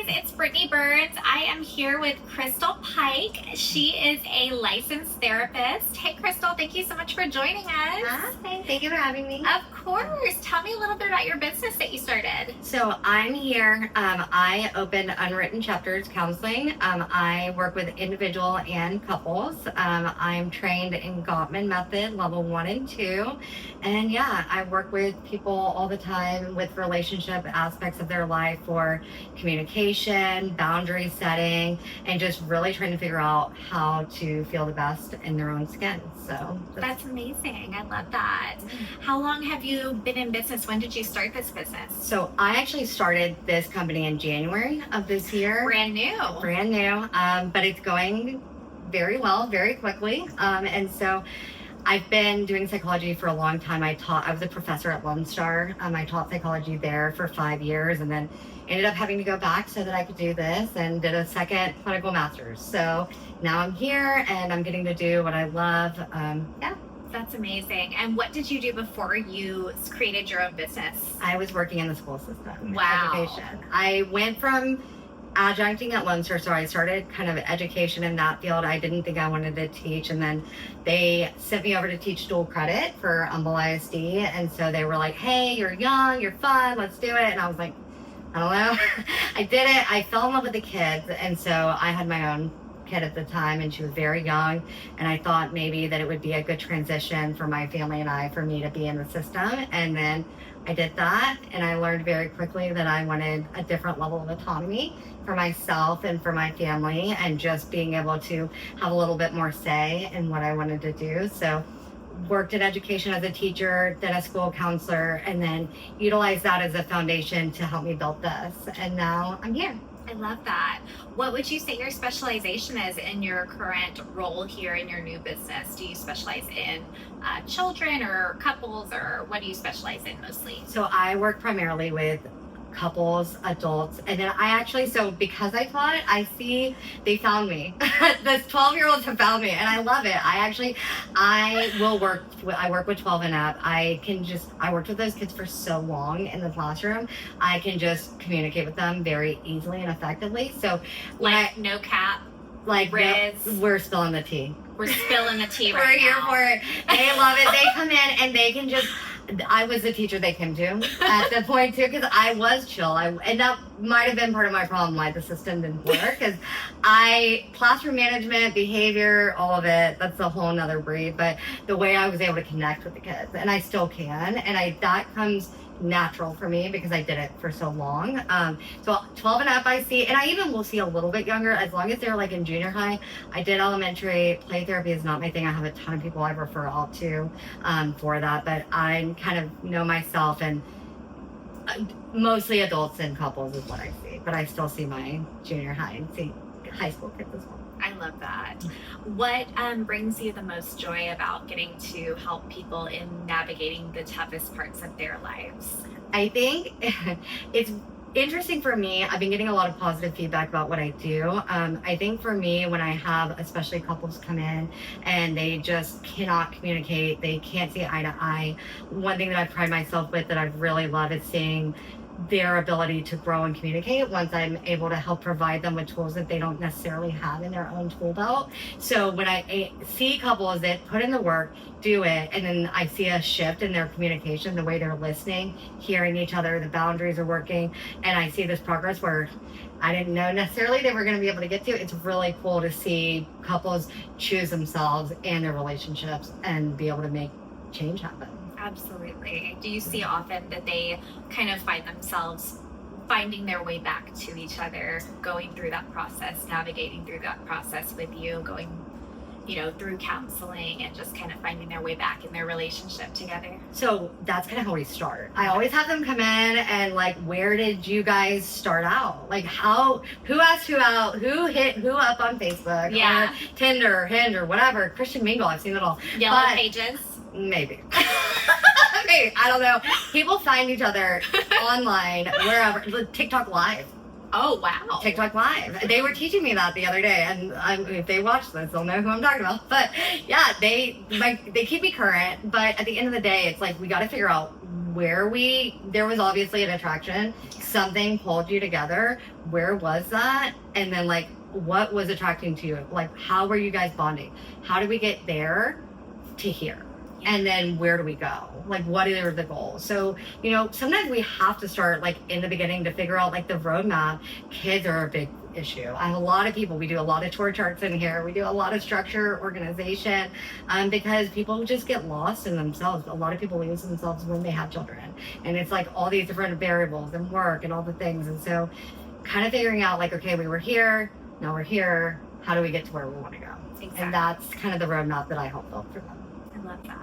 it's Brittany Burns. I am here with Crystal Pike. She is a licensed therapist. Hey, Crystal, thank you so much for joining us. Hi, thank you for having me. Of course. Tell me a little bit about your business that you started. So I'm here. I opened Unwritten Chapters Counseling. I work with individual and couples. I'm trained in Gottman Method, level 1 and 2. And yeah, I work with people all the time with relationship aspects of their life for communication, boundary setting, and just really trying to figure out how to feel the best in their own skin. So that's amazing. I love that. How long have you been in business? When did you start this business? So I actually started this company in January of this year. Brand new. But it's going very well, very quickly. And so I've been doing psychology for a long time. I was a professor at Lone Star. I taught psychology there for 5 years and then ended up having to go back so that I could do this and did a second clinical master's. So now I'm here and I'm getting to do what I love. That's amazing. And what did you do before you created your own business? I was working in the school system. Wow. Education. I went from adjuncting at Lone Star, so I started kind of education in that field. I didn't think I wanted to teach, and then they sent me over to teach dual credit for Humble ISD, and so they were like, hey, you're young, you're fun, let's do it. And I was like, I don't know. I did it. I fell in love with the kids, and so I had my own kid at the time, and she was very young, and I thought maybe that it would be a good transition for my family and I for me to be in the system. And then I did that, and I learned very quickly that I wanted a different level of autonomy for myself and for my family, and just being able to have a little bit more say in what I wanted to do. So worked in education as a teacher, then a school counselor, and then utilized that as a foundation to help me build this. And now I'm here. I love that. What would you say your specialization is in your current role here in your new business? Do you specialize in children or couples, or what do you specialize in mostly? So I work primarily with couples, adults, and then because I taught, they found me. Those 12-year-olds have found me, and I love it. I work with 12 and up. I worked with those kids for so long in the classroom. I can just communicate with them very easily and effectively. So no cap, Riz. We're spilling the tea. We're spilling the tea right now. We're here for it. They love it. They come in and they can just, I was the teacher they came to at the point too, because I was chill. And that might have been part of my problem why the system didn't work, because classroom management, behavior, all of it, that's a whole nother breed. But the way I was able to connect with the kids, and I still can, and that comes natural for me because I did it for so long. So 12 and up I see, and I even will see a little bit younger as long as they're like in junior high. I did elementary. Play therapy is not my thing. I have a ton of people I refer out to for that, but I kind of know myself, and mostly adults and couples is what I see, but I still see my junior high and see high school kids as well. I love that. What brings you the most joy about getting to help people in navigating the toughest parts of their lives? I think it's interesting for me. I've been getting a lot of positive feedback about what I do. I think for me, when I have especially couples come in and they just cannot communicate, they can't see eye to eye, one thing that I pride myself with that I really love is seeing their ability to grow and communicate once I'm able to help provide them with tools that they don't necessarily have in their own tool belt. So when I see couples that put in the work, do it, and then I see a shift in their communication, the way they're listening, hearing each other, the boundaries are working, and I see this progress where I didn't know necessarily they were going to be able to get to. It's really cool to see couples choose themselves and their relationships and be able to make change happen. Absolutely. Do you see often that they kind of find themselves finding their way back to each other, going through that process, navigating through that process with you, going, through counseling and just kind of finding their way back in their relationship together? So that's kind of how we start. I always have them come in and where did you guys start out? Who asked who out? Who hit who up on Facebook? Yeah. Or Tinder, Hinge, whatever. Christian Mingle, I've seen it all. Yellow Pages? Maybe. Maybe. I don't know. People find each other online, wherever. TikTok Live. Oh, wow. TikTok Live. They were teaching me that the other day, and if they watch this, they'll know who I'm talking about. But yeah, they keep me current, but at the end of the day, it's we got to figure out there was obviously an attraction. Something pulled you together. Where was that? And then like, what was attracting to you? Like, how were you guys bonding? How did we get there to here? And then where do we go? Like, what are the goals? So, you know, sometimes we have to start like in the beginning to figure out like the roadmap. Kids are a big issue. I have a lot of people, we do a lot of tour charts in here. We do a lot of structure, organization, because people just get lost in themselves. A lot of people lose themselves when they have children. And it's like all these different variables and work and all the things. And so kind of figuring out like, okay, we were here, now we're here. How do we get to where we want to go? Exactly. And that's kind of the roadmap that I help build for them. I love that.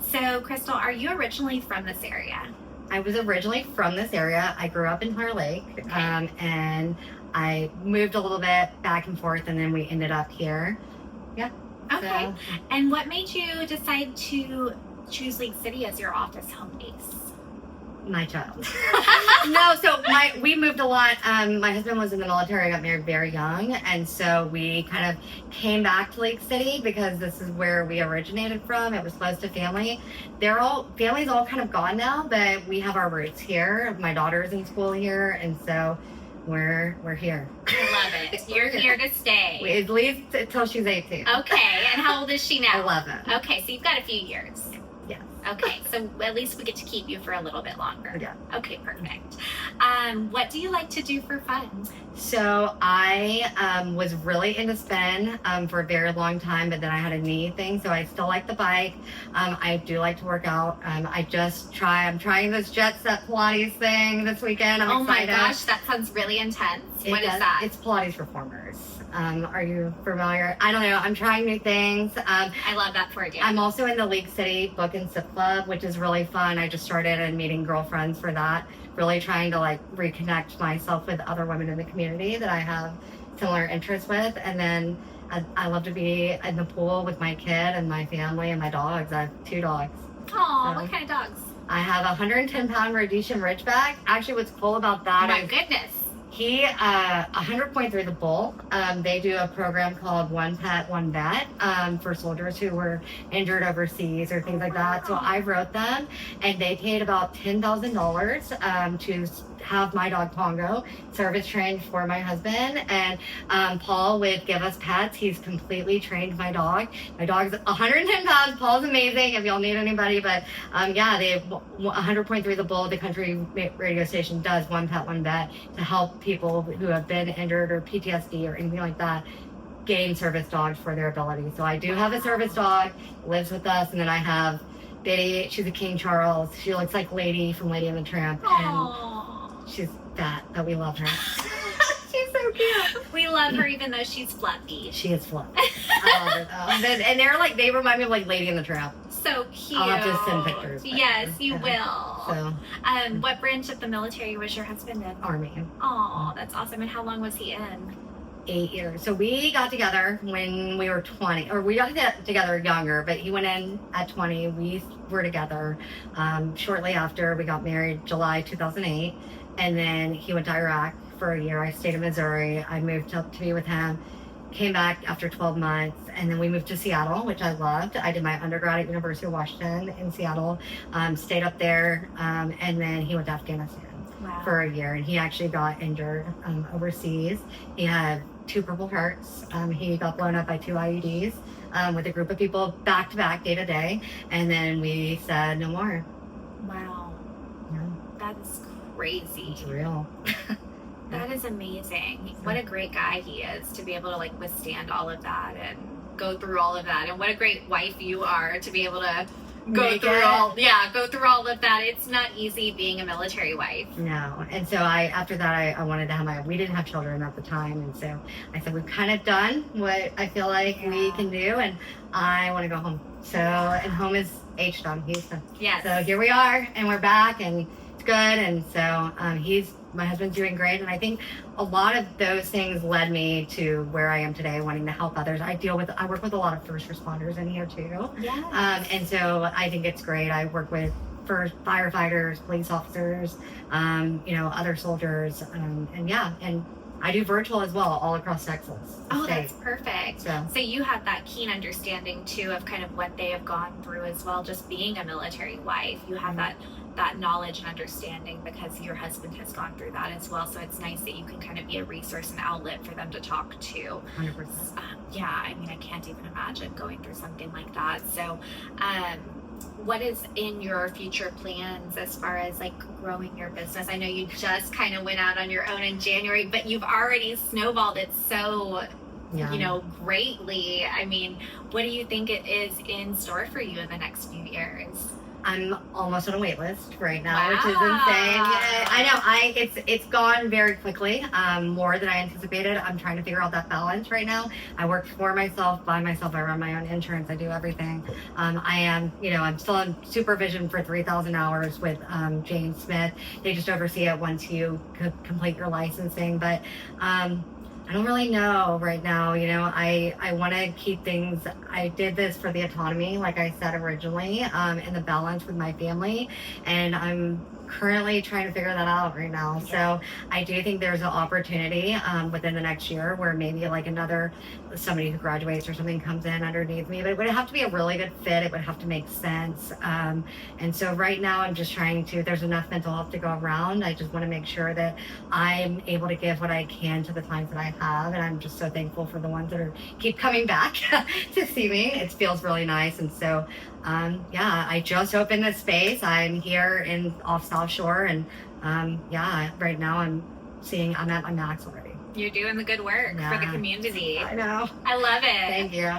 So, Crystal, are you originally from this area? I was originally from this area. I grew up in Clear Lake, and I moved a little bit back and forth, and then we ended up here. Yeah. Okay. So, And what made you decide to choose Lake City as your office home base? my child. No, so we moved a lot. My husband was in the military. I got married very young, and so we kind of came back to Lake City because this is where we originated from. It was close to family. Family's all kind of gone now, but we have our roots here. My daughter's in school here, and so we're here. I love it. You're here to stay. At least until she's 18. Okay. And how old is she now? 11. Okay, so you've got a few years. Yes. Okay, so at least we get to keep you for a little bit longer. Yeah. Okay, perfect. What do you like to do for fun? So I was really into spin for a very long time, but then I had a knee thing, so I still like the bike. I do like to work out. I'm trying this jet set Pilates thing this weekend. I'm excited. My gosh, that sounds really intense. What is that? It's Pilates reformers. Are you familiar? I don't know. I'm trying new things. I love that for you. I'm also in the League City Book and Sip Club, which is really fun. I just started and meeting girlfriends for that. Really trying to like reconnect myself with other women in the community that I have similar interests with. And then I love to be in the pool with my kid and my family and my dogs. I have 2 dogs. Oh, what kind of dogs? I have a 110-pound Rhodesian Ridgeback. Actually, what's cool about that My is goodness. he 100.3 the bull. They do a program called One Pet, One Vet for soldiers who were injured overseas or things like that. So I wrote them, and they paid about $10,000 to have my dog Pongo service trained for my husband, and Paul would give us pets. He's completely trained my dog. My dog's 110 pounds. Paul's amazing if y'all need anybody, but yeah, they 100.3 the bull, the country radio station, does One Pet, One Vet to help people who have been injured or PTSD or anything like that gain service dogs for their ability. So I do have a service dog, lives with us, and then I have Biddy. She's a King Charles. She looks like Lady from Lady and the Tramp. Aww. She's fat, but we love her. She's so cute. We love her even though she's fluffy. She is fluffy. I love her though. And they remind me of like Lady and the Tramp. So cute. I'll have to send pictures. Yes, you will. So, what branch of the military was your husband in? Army. Oh, that's awesome. And how long was he in? 8 years. So we got together when we were 20, or we got together younger, but he went in at 20. We were together shortly after we got married, July 2008. And then he went to Iraq for a year. I stayed in Missouri. I moved up to be with him, came back after 12 months, and then we moved to Seattle, which I loved. I did my undergrad at University of Washington in Seattle, stayed up there, and then he went to Afghanistan. Wow. For a year, and he actually got injured overseas. He had 2 Purple Hearts. He got blown up by 2 IEDs with a group of people back to back, day to day, and then we said no more. Wow. Yeah. That's crazy. It's real. That is amazing. What a great guy he is to be able to like withstand all of that and go through all of that. And what a great wife you are to be able to go through all of that. It's not easy being a military wife. No. And so after that I wanted to have we didn't have children at the time, and so I said we've kind of done what I feel like we can do, and I want to go home. So, and home is H-Town, Houston. Yes. So here we are, and we're back, and it's good. And so my husband's doing great, and I think a lot of those things led me to where I am today, wanting to help others. I work with a lot of first responders in here too. Yes. And so I think it's great. I work with firefighters, police officers, other soldiers, and I do virtual as well, all across Texas. Oh, that's perfect. So you have that keen understanding too of kind of what they have gone through as well, just being a military wife. You have that that knowledge and understanding because your husband has gone through that as well. So it's nice that you can kind of be a resource and outlet for them to talk to. 100%. Yeah, I mean, I can't even imagine going through something like that. So, what is in your future plans as far as like growing your business? I know you just kind of went out on your own in January, but you've already snowballed it so, greatly. I mean, what do you think it is in store for you in the next few years? I'm almost on a wait list right now, which is insane. Wow. Yeah, I know. It's gone very quickly, more than I anticipated. I'm trying to figure out that balance right now. I work for myself, by myself. I run my own insurance. I do everything. I'm still on supervision for 3,000 hours with James Smith. They just oversee it once you complete your licensing, but. I don't really know right now. I want to keep things. I did this for the autonomy, like I said originally, and the balance with my family. And I'm currently trying to figure that out right now. Yeah. So I do think there's an opportunity within the next year where maybe like somebody who graduates or something comes in underneath me, but it would have to be a really good fit. It would have to make sense. And so right now I'm just there's enough mental health to go around. I just want to make sure that I'm able to give what I can to the clients that I have. And I'm just so thankful for the ones that keep coming back to see me. It feels really nice. And so I just opened this space. I'm here off South Shore, and right now I'm at my max already. You're doing the good work for the community. I know. I love it. Thank you.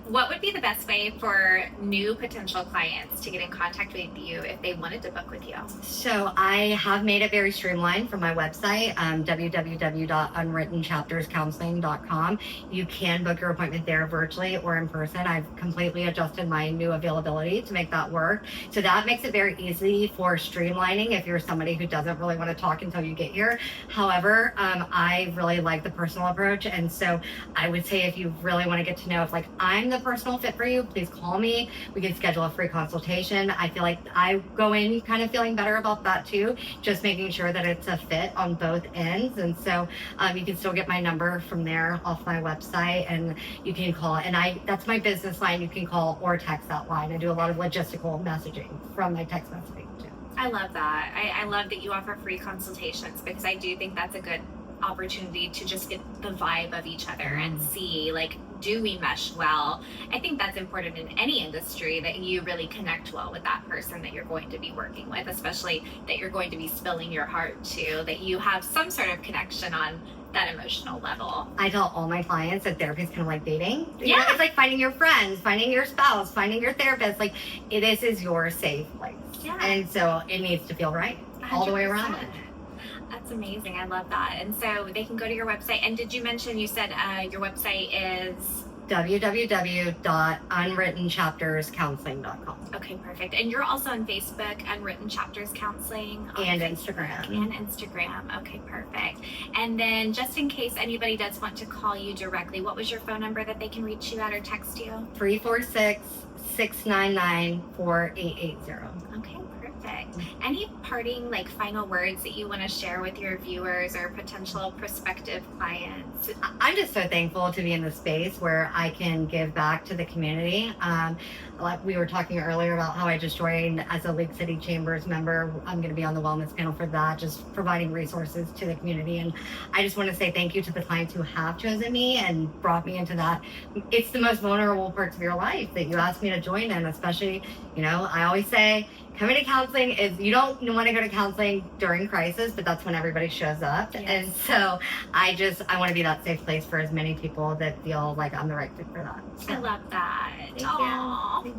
What would be the best way for new potential clients to get in contact with you if they wanted to book with you? So I have made it very streamlined from my website, www.unwrittenchapterscounseling.com. You can book your appointment there virtually or in person. I've completely adjusted my new availability to make that work. So that makes it very easy for streamlining if you're somebody who doesn't really want to talk until you get here. However, I really like the personal approach, and so I would say if you really want to get to know if I'm the personal fit for you, please call me. We can schedule a free consultation. I feel like I go in kind of feeling better about that too, just making sure that it's a fit on both ends. And so you can still get my number from there off my website, and you can call, and that's my business line. You can call or text that line. I do a lot of logistical messaging from my text messaging too. I love that. I love that you offer free consultations, because I do think that's a good opportunity to just get the vibe of each other and see, do we mesh well? I think that's important in any industry, that you really connect well with that person that you're going to be working with, especially that you're going to be spilling your heart to, that you have some sort of connection on that emotional level. I tell all my clients that therapy is kind of like dating. Yeah. It's like finding your friends, finding your spouse, finding your therapist. This is your safe place. Yeah. And so it needs to feel right 100%. All the way around it. That's amazing. I love that. And so they can go to your website. And did you mention, you said your website is? www.unwrittenchapterscounseling.com. Okay, perfect. And you're also on Facebook, Unwritten Chapters Counseling. And Instagram. And Instagram. Okay, perfect. And then just in case anybody does want to call you directly, what was your phone number that they can reach you at or text you? 346-699-4880. Okay, perfect. Any parting, final words that you want to share with your viewers or potential prospective clients? I'm just so thankful to be in the space where I can give back to the community. Like we were talking earlier about how I just joined as a League City Chambers member. I'm going to be on the wellness panel for that, just providing resources to the community. And I just want to say thank you to the clients who have chosen me and brought me into that. It's the most vulnerable parts of your life that you asked me to join in, especially, I always say, coming to counseling is, you don't want to go to counseling during crisis, but that's when everybody shows up. Yes. And so I want to be that safe place for as many people that feel like I'm the right fit for that. So. I love that. Thank you.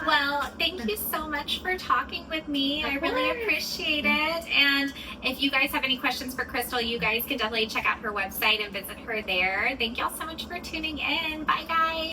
Well, thank you so much for talking with me. I really appreciate it. And if you guys have any questions for Crystal, you guys can definitely check out her website and visit her there. Thank y'all so much for tuning in. Bye, guys.